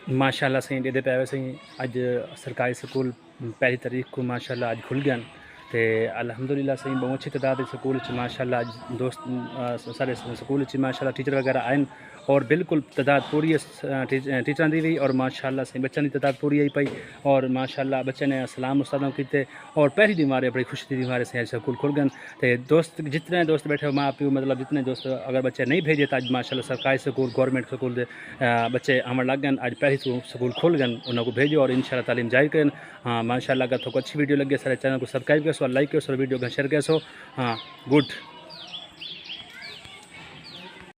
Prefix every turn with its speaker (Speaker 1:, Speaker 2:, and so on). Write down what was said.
Speaker 1: माशाल्लाह सही दे पे सही अज सरकारी स्कूल पहली तारीख को माशाल्लाह अज खुल गए तो अल्हम्दुलिल्लाह सही बहुत अच्छी तादाद स्कूल माशाल्लाह अज दोस्त सारे स्कूल माशाल्लाह टीचर वगैरह आए और बिल्कुल तादाद पूरी टीचर की भी और माशाल्लाह सही बच्चों की तादाद पूरी आई पाई और माशाल्लाह बच्चे ने सलाम उस्तादों किए और पहली दी मारे बड़ी खुशी दी मारे से स्कूल खुल गए तो दोस्त जितने दोस्त बैठे माँ प्यो मतलब जितने दोस्त अगर बच्चे नहीं भेजे तो अज माशाल्लाह सरकारी स्कूल गवर्नमेंट स्कूल के बच्चे आवन लग गए अज पहली स्कूल खुल गए उन्होंने भेजो और इंशाल्लाह तालीम जारी करें। हाँ माशाल्लाह अगर तो अच्छी वीडियो लगे सारे चैनल को सब्सक्राइब कर सो लाइक कर सो वीडियो को शेयर कर सो। हाँ गुड।